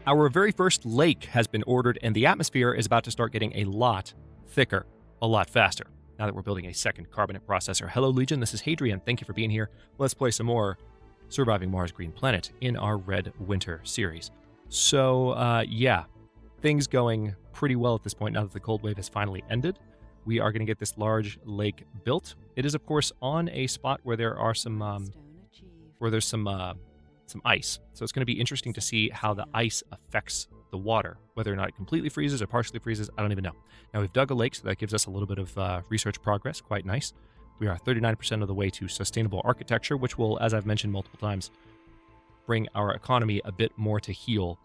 Our very first lake has been ordered, and the atmosphere is about to start getting a lot thicker, a lot faster, now that we're building a second carbonate processor. Hello, Legion. This is Hadrian. Thank you for being here. Let's play some more Surviving Mars Green Planet in our Red Winter series. So, yeah, things going pretty well at this point now that the cold wave has finally ended. We are going to get this large lake built. It is, of course, on a spot where there are some ice. So it's going to be interesting to see how the ice affects the water, whether or not it completely freezes or partially freezes. I don't even know. Now, we've dug a lake, so that gives us a little bit of research progress. Quite nice. We are 39% of the way to sustainable architecture, which will, as I've mentioned multiple times, bring our economy a bit more to heel,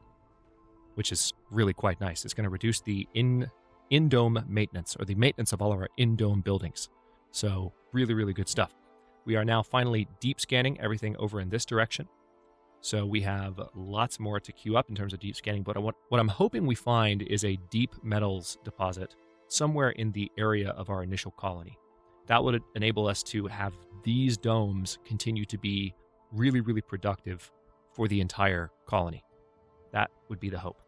which is really quite nice. It's going to reduce the in-dome maintenance, or the maintenance of all of our in-dome buildings. So really, really good stuff. We are now finally deep scanning everything over in this direction. So we have lots more to queue up in terms of deep scanning, but what I'm hoping we find is a deep metals deposit somewhere in the area of our initial colony. That would enable us to have these domes continue to be really, really productive for the entire colony. That would be the hope.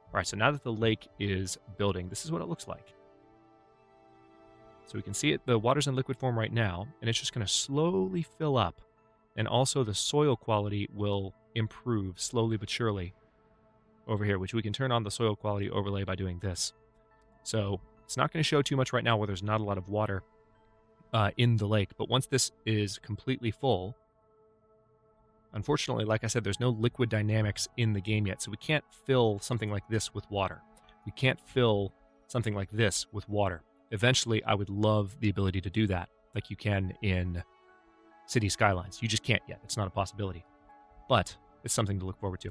All right, so now that the lake is building, this is what it looks like. So we can see it, the water's in liquid form right now, and it's just going to slowly fill up. And also the soil quality will improve slowly but surely over here, which we can turn on the soil quality overlay by doing this. So it's not going to show too much right now where there's not a lot of water in the lake. But once this is completely full, unfortunately, like I said, there's no liquid dynamics in the game yet. So we can't fill something like this with water. We can't fill something like this with water. Eventually, I would love the ability to do that like you can in City Skylines. You just can't yet. It's not a possibility. But it's something to look forward to.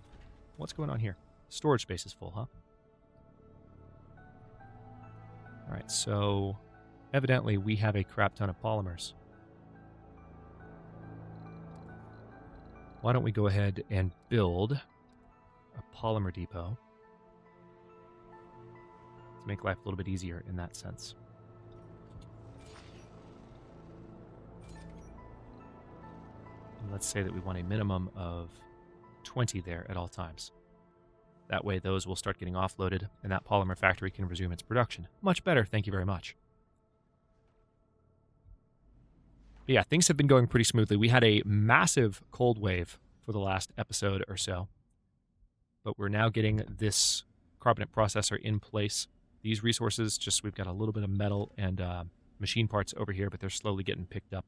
What's going on here? Storage space is full, huh? All right, so evidently we have a crap ton of polymers. Why don't we go ahead and build a polymer depot to make life a little bit easier in that sense. Let's say that we want a minimum of 20 there at all times. That way those will start getting offloaded and that polymer factory can resume its production. Much better, thank you very much. But yeah, things have been going pretty smoothly. We had a massive cold wave for the last episode or so, but we're now getting this carbonate processor in place. These resources, we've got a little bit of metal and machine parts over here, but they're slowly getting picked up.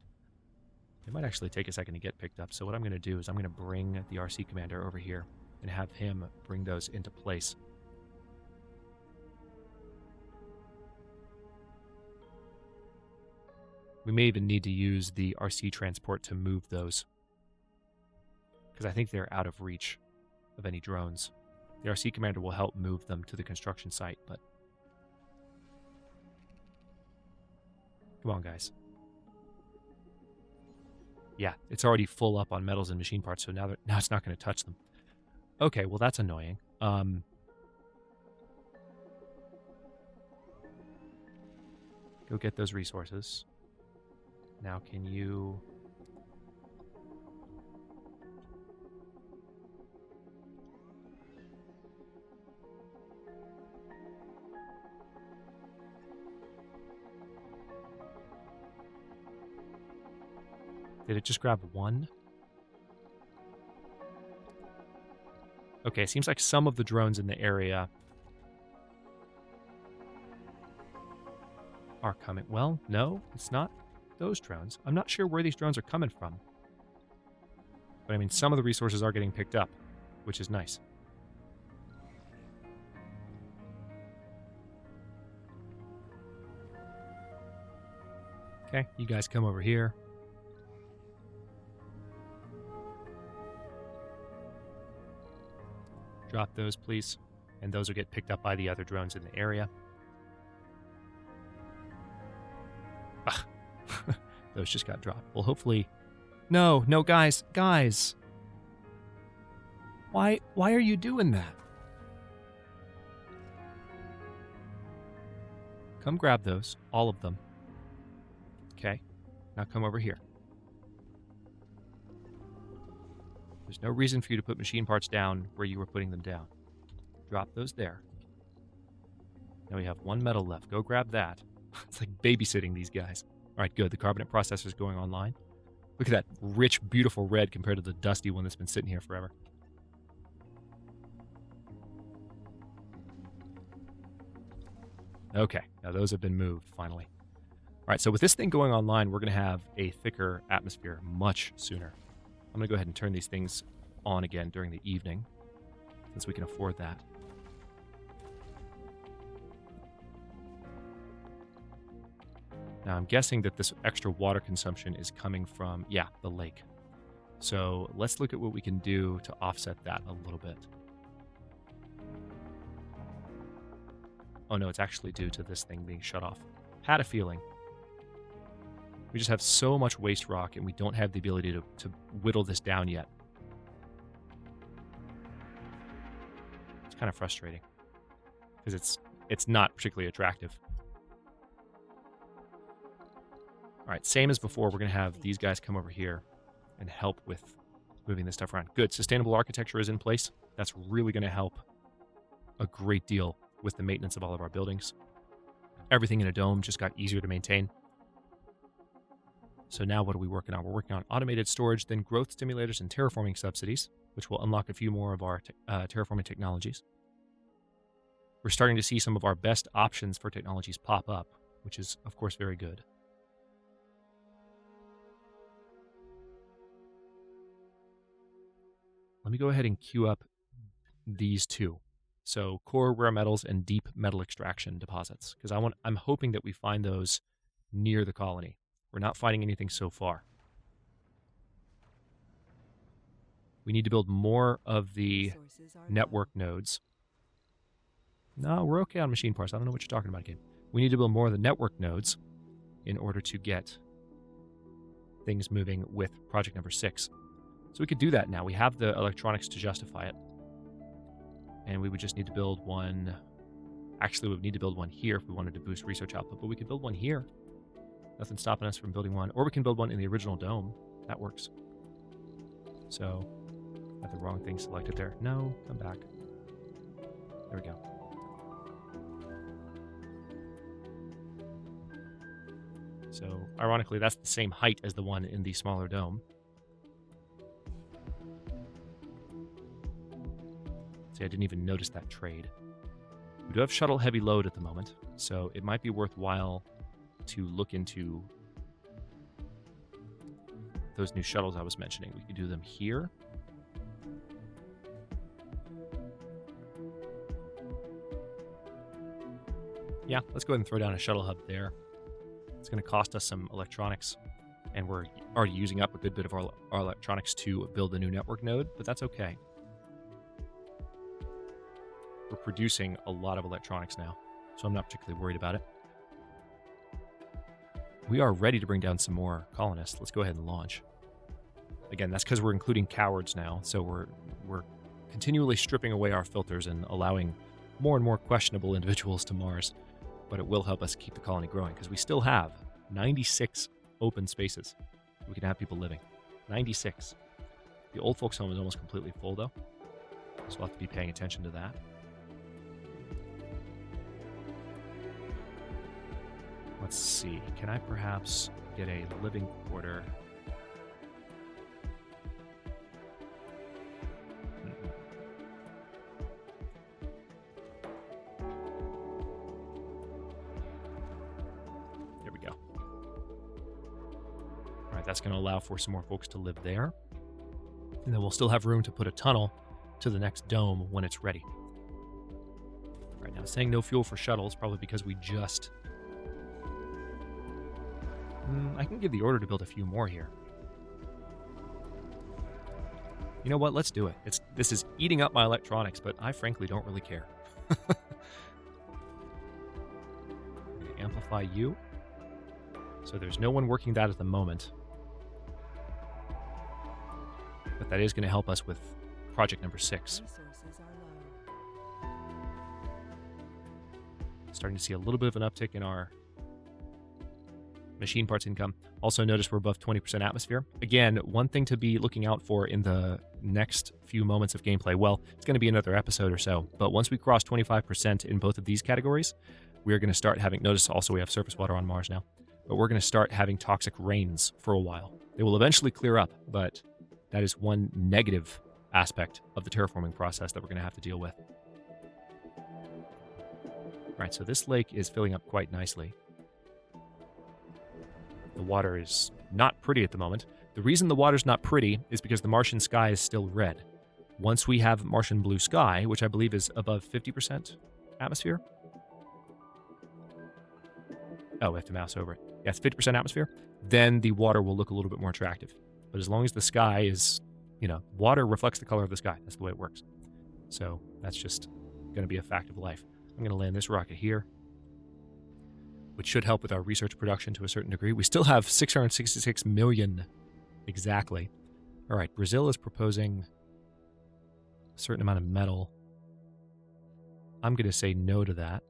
It might actually take a second to get picked up. So what I'm going to do is I'm going to bring the RC commander over here and have him bring those into place. We may even need to use the RC transport to move those, because I think they're out of reach of any drones. The RC commander will help move them to the construction site, but come on, guys. Yeah, it's already full up on metals and machine parts, so now it's not going to touch them. Okay, well, that's annoying. Go get those resources. Now, can you... Did it just grab one? Okay, it seems like some of the drones in the area are coming. Well, no, it's not those drones. I'm not sure where these drones are coming from. But I mean, some of the resources are getting picked up, which is nice. Okay, you guys come over here. Drop those, please. And those will get picked up by the other drones in the area. Ugh. Those just got dropped. Well, hopefully... No, guys. Why are you doing that? Come grab those. All of them. Okay. Now come over here. There's no reason for you to put machine parts down where you were putting them down. Drop those there. Now we have 1 metal left. Go grab that. It's like babysitting these guys. All right, good. The carbonate processor is going online. Look at that rich, beautiful red compared to the dusty one that's been sitting here forever. Okay, now those have been moved, finally. All right, so with this thing going online, we're going to have a thicker atmosphere much sooner. I'm going to go ahead and turn these things on again during the evening, since we can afford that. Now, I'm guessing that this extra water consumption is coming from, yeah, the lake. So let's look at what we can do to offset that a little bit. Oh, no, it's actually due to this thing being shut off. Had a feeling. We just have so much waste rock, and we don't have the ability to whittle this down yet. It's kind of frustrating, because it's not particularly attractive. All right, same as before, we're going to have these guys come over here and help with moving this stuff around. Good, sustainable architecture is in place. That's really going to help a great deal with the maintenance of all of our buildings. Everything in a dome just got easier to maintain. So now what are we working on? We're working on automated storage, then growth stimulators and terraforming subsidies, which will unlock a few more of our terraforming technologies. We're starting to see some of our best options for technologies pop up, which is, of course, very good. Let me go ahead and queue up these two. So core rare metals and deep metal extraction deposits, because I'm hoping that we find those near the colony. We're not finding anything so far. We need to build more of the network nodes. No, we're okay on machine parts. I don't know what you're talking about, game. We need to build more of the network nodes in order to get things moving with project number 6. So we could do that now. We have the electronics to justify it. And we would just need to build one. Actually, we would need to build one here if we wanted to boost research output, but we could build one here. Nothing's stopping us from building one. Or we can build one in the original dome. That works. So, I have the wrong thing selected there. No, come back. There we go. So, ironically, that's the same height as the one in the smaller dome. See, I didn't even notice that trade. We do have shuttle heavy load at the moment, so it might be worthwhile to look into those new shuttles I was mentioning. We could do them here. Yeah, let's go ahead and throw down a shuttle hub there. It's going to cost us some electronics, and we're already using up a good bit of our electronics to build a new network node, but that's okay. We're producing a lot of electronics now, so I'm not particularly worried about it. We are ready to bring down some more colonists. Let's go ahead and launch. Again, that's because we're including cowards now, so we're continually stripping away our filters and allowing more and more questionable individuals to Mars. But it will help us keep the colony growing, because we still have 96 open spaces we can have people living. 96. The old folks' home is almost completely full, though, so we'll have to be paying attention to that. Let's see. Can I perhaps get a living quarter? There we go. All right, that's going to allow for some more folks to live there. And then we'll still have room to put a tunnel to the next dome when it's ready. All right, now saying no fuel for shuttles, probably because we just... I can give the order to build a few more here. You know what? Let's do it. This is eating up my electronics, but I frankly don't really care. Amplify you. So there's no one working that at the moment. But that is going to help us with project number 6. Starting to see a little bit of an uptick in our machine parts income. Also notice we're above 20% atmosphere. Again, one thing to be looking out for in the next few moments of gameplay, well, it's going to be another episode or so, but once we cross 25% in both of these categories, we're going to start having, notice also we have surface water on Mars now, but we're going to start having toxic rains for a while. They will eventually clear up, but that is one negative aspect of the terraforming process that we're going to have to deal with. All right, so this lake is filling up quite nicely. The water is not pretty at the moment. The reason the water's not pretty is because the Martian sky is still red. Once we have Martian blue sky, which I believe is above 50% atmosphere. Oh, we have to mouse over it. Yeah, it's 50% atmosphere. Then the water will look a little bit more attractive. But as long as the sky is, water reflects the color of the sky. That's the way it works. So that's just going to be a fact of life. I'm going to land this rocket here, which should help with our research production to a certain degree. We still have 666 million exactly. All right, Brazil is proposing a certain amount of metal. I'm going to say no to that.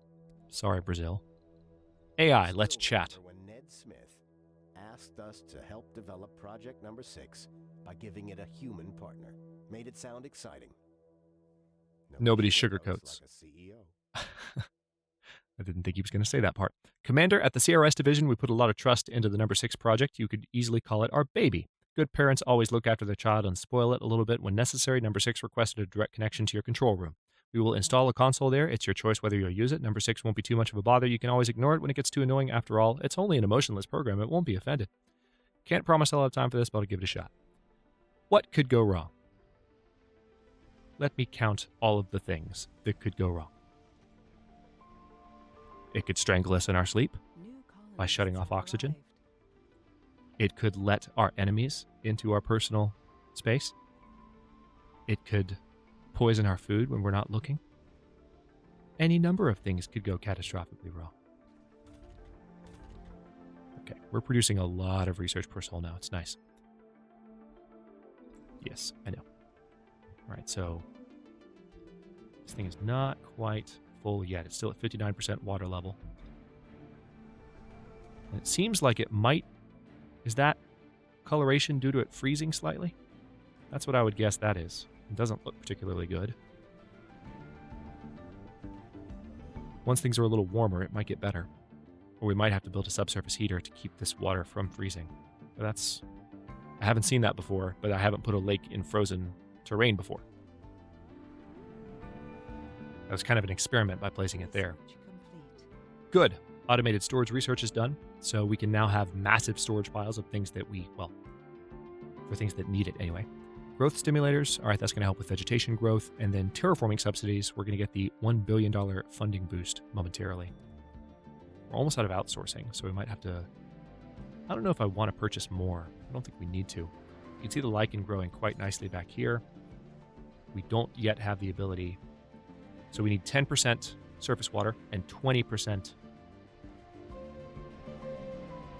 Sorry, Brazil. AI, let's chat. When Ned Smith asked us to help develop Project Number 6 by giving it a human partner. Made it sound exciting. Nobody sugarcoats. Like a CEO. I didn't think he was going to say that part. Commander, at the CRS division, we put a lot of trust into the Number 6 project. You could easily call it our baby. Good parents always look after their child and spoil it a little bit when necessary. Number 6 requested a direct connection to your control room. We will install a console there. It's your choice whether you'll use it. Number 6 won't be too much of a bother. You can always ignore it when it gets too annoying. After all, it's only an emotionless program. It won't be offended. Can't promise I'll have time for this, but I'll give it a shot. What could go wrong? Let me count all of the things that could go wrong. It could strangle us in our sleep by shutting off oxygen. It could let our enemies into our personal space. It could poison our food when we're not looking. Any number of things could go catastrophically wrong. Okay, we're producing a lot of research personnel now. It's nice. Yes, I know. All right, so this thing is not quite full yet. It's still at 59% water level. And it seems like it might... Is that coloration due to it freezing slightly? That's what I would guess that is. It doesn't look particularly good. Once things are a little warmer, it might get better. Or we might have to build a subsurface heater to keep this water from freezing. But that's... I haven't seen that before, but I haven't put a lake in frozen terrain before. That was kind of an experiment by placing it there. Good. Automated storage research is done, so we can now have massive storage piles of things that for things that need it anyway. Growth stimulators, all right, that's going to help with vegetation growth, and then terraforming subsidies, we're going to get the $1 billion funding boost momentarily. We're almost out of outsourcing, so we might have to... I don't know if I want to purchase more. I don't think we need to. You can see the lichen growing quite nicely back here. We don't yet have the ability... So we need 10% surface water and 20%...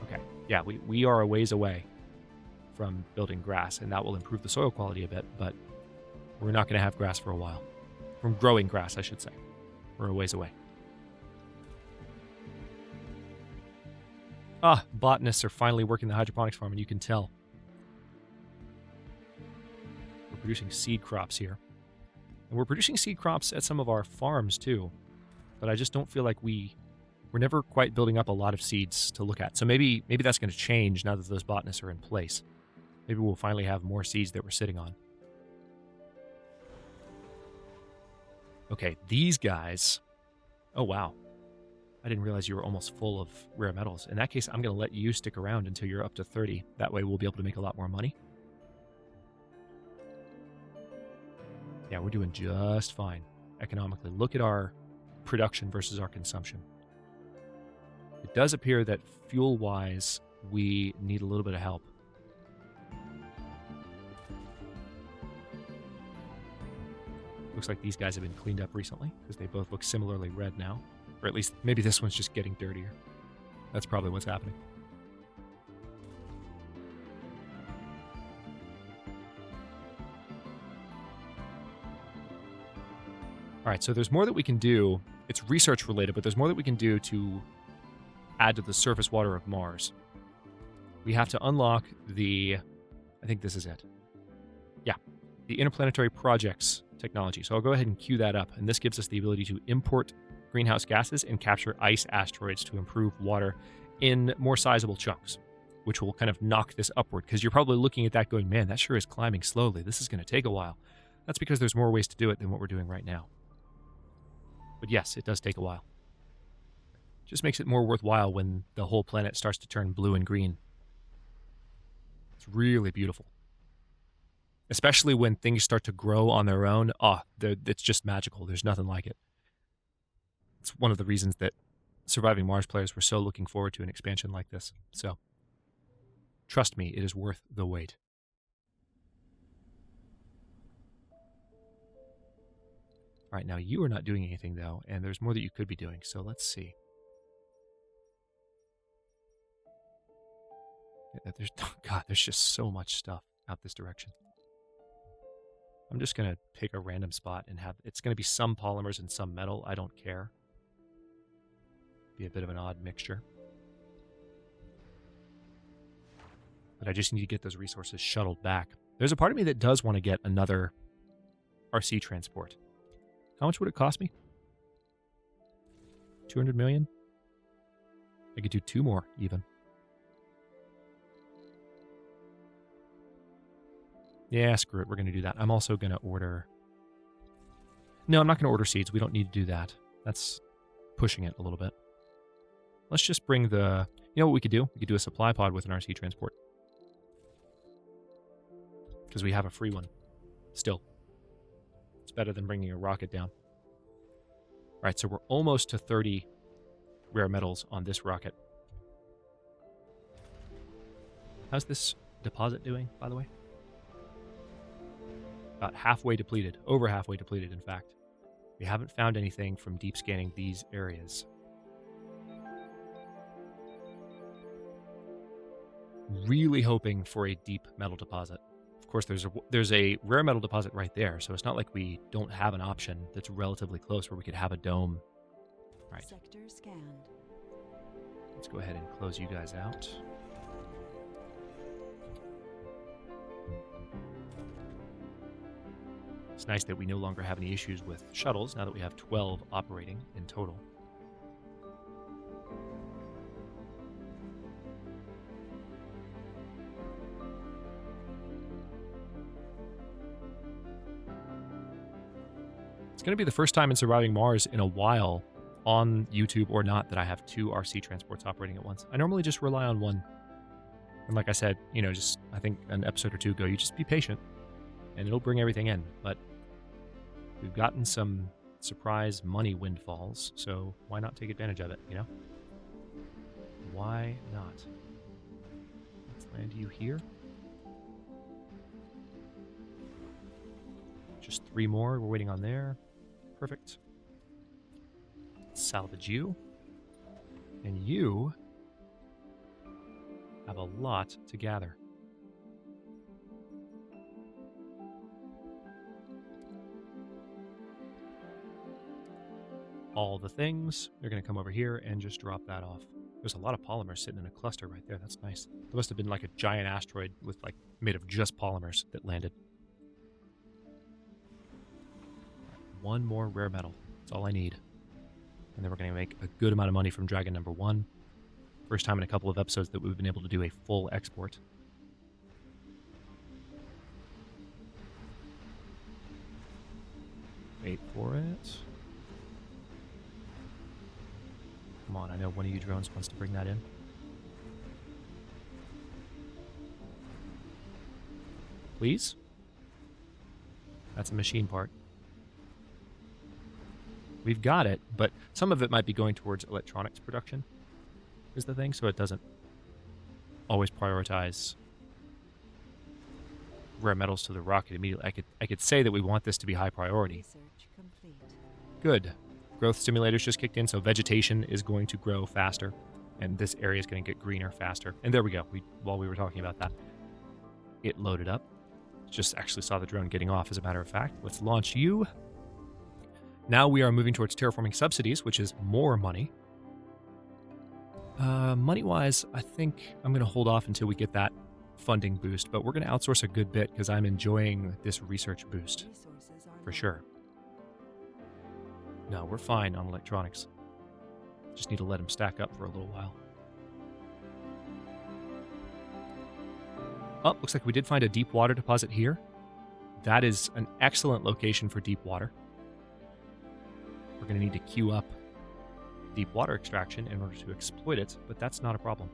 Okay, yeah, we are a ways away from building grass, and that will improve the soil quality a bit, but we're not going to have grass for a while. From growing grass, I should say. We're a ways away. Ah, botanists are finally working the hydroponics farm, and you can tell. We're producing seed crops here. And we're producing seed crops at some of our farms, too. But I just don't feel like we're never quite building up a lot of seeds to look at. So maybe that's going to change now that those botanists are in place. Maybe we'll finally have more seeds that we're sitting on. Okay, these guys... Oh, wow. I didn't realize you were almost full of rare metals. In that case, I'm going to let you stick around until you're up to 30. That way we'll be able to make a lot more money. Yeah, we're doing just fine economically. Look at our production versus our consumption. It does appear that fuel-wise, we need a little bit of help. Looks like these guys have been cleaned up recently, because they both look similarly red now. Or at least, maybe this one's just getting dirtier. That's probably what's happening. All right, so there's more that we can do. It's research related, but there's more that we can do to add to the surface water of Mars. we have to unlock the, I think this is it. Yeah, the interplanetary projects technology. So I'll go ahead and queue that up. And this gives us the ability to import greenhouse gases and capture ice asteroids to improve water in more sizable chunks, which will kind of knock this upward, because you're probably looking at that going, man, that sure is climbing slowly. This is going to take a while. That's because there's more ways to do it than what we're doing right now. But yes, it does take a while. Just makes it more worthwhile when the whole planet starts to turn blue and green. It's really beautiful. Especially when things start to grow on their own. It's just magical. There's nothing like it. It's one of the reasons that Surviving Mars players were so looking forward to an expansion like this. So, trust me, it is worth the wait. All right, now you are not doing anything, though, and there's more that you could be doing, so let's see. There's just so much stuff out this direction. I'm just going to pick a random spot and it's going to be some polymers and some metal. I don't care. Be a bit of an odd mixture. But I just need to get those resources shuttled back. There's a part of me that does want to get another RC transport. How much would it cost me? 200 million? I could do 2 more, even. Yeah, screw it. We're going to do that. I'm also going to order... No, I'm not going to order seeds. We don't need to do that. That's pushing it a little bit. Let's just bring the... You know what we could do? We could do a supply pod with an RC transport. Because we have a free one. Still. It's better than bringing a rocket down. All right, so we're almost to 30 rare metals on this rocket. How's this deposit doing, by the way? About halfway depleted. Over halfway depleted, in fact. We haven't found anything from deep scanning these areas. Really hoping for a deep metal deposit. Of course, there's a rare metal deposit right there, so it's not like we don't have an option that's relatively close where we could have a dome. Right. Sector scanned. Let's go ahead and close you guys out. It's nice that we no longer have any issues with shuttles now that we have 12 operating in total. It's going to be the first time in Surviving Mars in a while, on YouTube or not, that I have 2 RC transports operating at once. I normally just rely on one. And like I said, just, I think an episode or 2 ago, you just be patient, and it'll bring everything in. But we've gotten some surprise money windfalls, so why not take advantage of it, Why not? Let's land you here. Just 3 more. We're waiting on there. Perfect. Salvage you. And you have a lot to gather. All the things, they're going to come over here and just drop that off. There's a lot of polymers sitting in a cluster right there. That's nice. There must have been like a giant asteroid with made of just polymers that landed. 1 more rare metal. That's all I need. And then we're going to make a good amount of money from Dragon number 1. First time in a couple of episodes that we've been able to do a full export. Wait for it. Come on, I know one of you drones wants to bring that in. Please? That's a machine part. We've got it, but some of it might be going towards electronics production, is the thing, so it doesn't always prioritize rare metals to the rocket immediately. I could say that we want this to be high priority. Research complete. Good. Growth stimulators just kicked in, so vegetation is going to grow faster, and this area is going to get greener faster. And there we go. While we were talking about that, it loaded up. Just actually saw the drone getting off, as a matter of fact. Let's launch you. Now we are moving towards terraforming subsidies, which is more money. Money-wise, I think I'm going to hold off until we get that funding boost, but we're going to outsource a good bit because I'm enjoying this research boost, for sure. No, we're fine on electronics. Just need to let them stack up for a little while. Oh, looks like we did find a deep water deposit here. That is an excellent location for deep water. We're going to need to queue up deep water extraction in order to exploit it, but that's not a problem.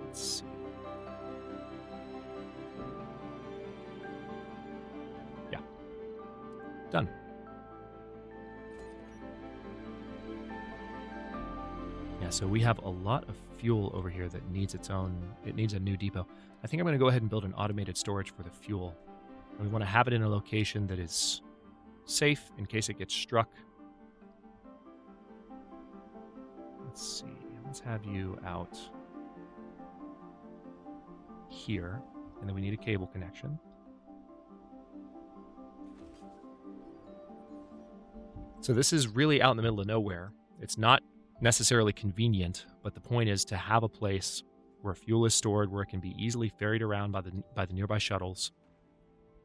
Let's see. Yeah. Done. Yeah, so we have a lot of fuel over here that needs it needs a new depot. I think I'm going to go ahead and build an automated storage for the fuel. And we want to have it in a location that is safe in case it gets struck. Let's see, let's have you out here, and then we need a cable connection. So this is really out in the middle of nowhere. It's not necessarily convenient, but the point is to have a place where fuel is stored, where it can be easily ferried around by the nearby shuttles,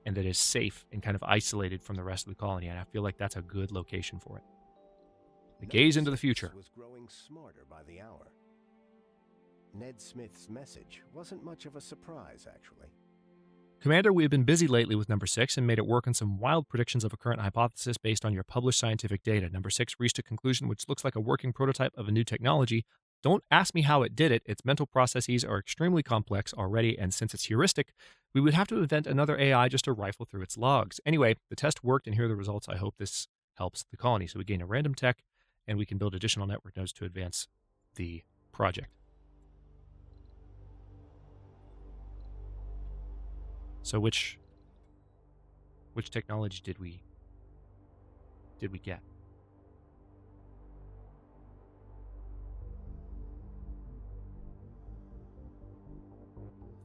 and that is safe and kind of isolated from the rest of the colony. And I feel like that's a good location for it. The gaze into the future. Was growing smarter by the hour. Ned Smith's message wasn't much of a surprise, actually. Commander, we have been busy lately with number 6 and made it work on some wild predictions of a current hypothesis based on your published scientific data. Number 6 reached a conclusion which looks like a working prototype of a new technology. Don't ask me how it did it. Its mental processes are extremely complex already, and since it's heuristic, we would have to invent another AI just to rifle through its logs. Anyway, the test worked, and here are the results. I hope this helps the colony. So we gain a random tech, and we can build additional network nodes to advance the project. So which technology did we get?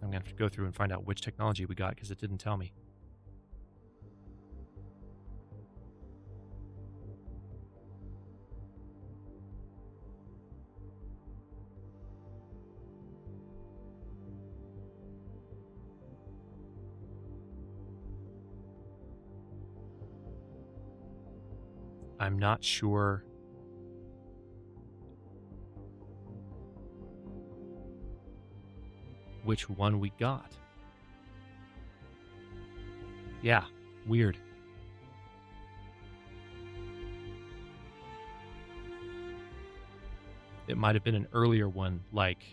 I'm going to have to go through and find out which technology we got because it didn't tell me. I'm not sure which one we got. Yeah, weird. It might have been an earlier one, like,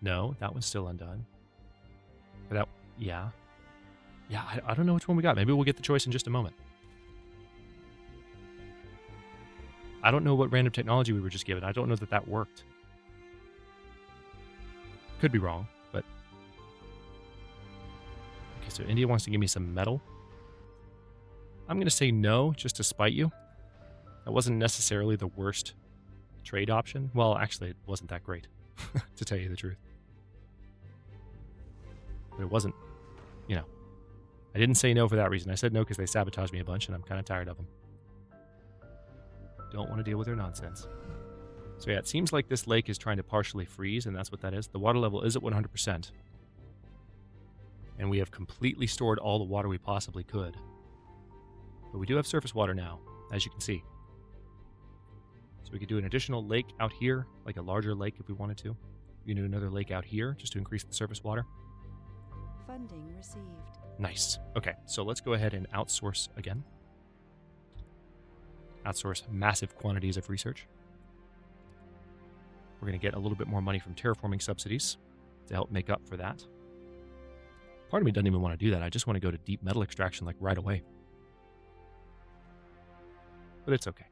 no, that one's still undone. But that, yeah. Yeah, I don't know which one we got. Maybe we'll get the choice in just a moment. I don't know what random technology we were just given. I don't know that that worked. Could be wrong, but... Okay, so India wants to give me some metal. I'm going to say no, just to spite you. That wasn't necessarily the worst trade option. Well, actually, it wasn't that great, to tell you the truth. But it wasn't, you know. I didn't say no for that reason. I said no because they sabotaged me a bunch, and I'm kind of tired of them. Don't want to deal with their nonsense. So yeah, it seems like this lake is trying to partially freeze, and that's what that is. The water level is at 100%. And we have completely stored all the water we possibly could. But we do have surface water now, as you can see. So we could do an additional lake out here, like a larger lake if we wanted to. We can do another lake out here, just to increase the surface water. Funding received. Nice. Okay, so let's go ahead and outsource again. Outsource massive quantities of research. We're going to get a little bit more money from terraforming subsidies to help make up for that. Part of me doesn't even want to do that. I just want to go to deep metal extraction like right away. But it's okay.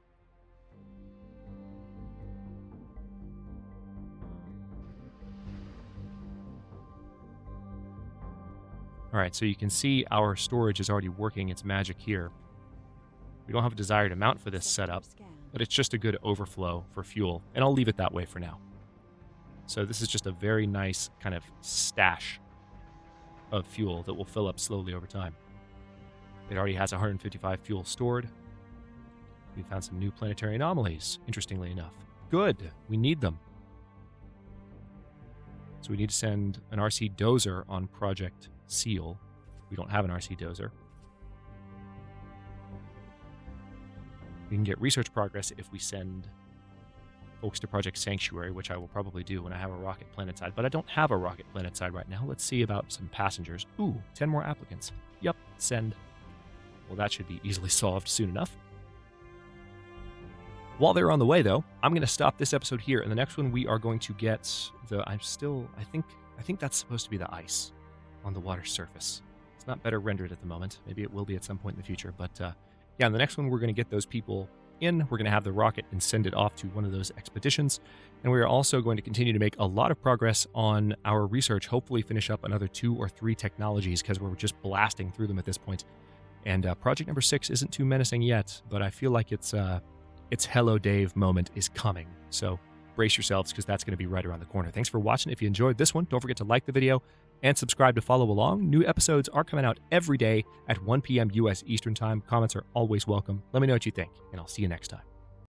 All right, so you can see our storage is already working its magic here. We don't have a desired amount for this setup, but it's just a good overflow for fuel, and I'll leave it that way for now. So this is just a very nice kind of stash of fuel that will fill up slowly over time. It already has 155 fuel stored. We found some new planetary anomalies, interestingly enough. Good, we need them. So we need to send an RC dozer on Project Seal. We don't have an RC dozer. We can get research progress if we send folks to Project Sanctuary, which I will probably do when I have a rocket planetside. But I don't have a rocket planetside right now. Let's see about some passengers. Ooh, 10 more applicants. Yep, send. Well, that should be easily solved soon enough. While they're on the way, though, I'm going to stop this episode here. In the next one, we are going to get the... I think that's supposed to be the ice on the water surface. It's not better rendered at the moment. Maybe it will be at some point in the future. But yeah, in the next one, we're going to get those people in. We're going to have the rocket and send it off to one of those expeditions. And we are also going to continue to make a lot of progress on our research, hopefully finish up another 2 or 3 technologies because we're just blasting through them at this point. And project number 6 isn't too menacing yet, but I feel like its Hello Dave moment is coming. So brace yourselves because that's going to be right around the corner. Thanks for watching. If you enjoyed this one, don't forget to like the video and subscribe to follow along. New episodes are coming out every day at 1 p.m. U.S. Eastern Time. Comments are always welcome. Let me know what you think, and I'll see you next time.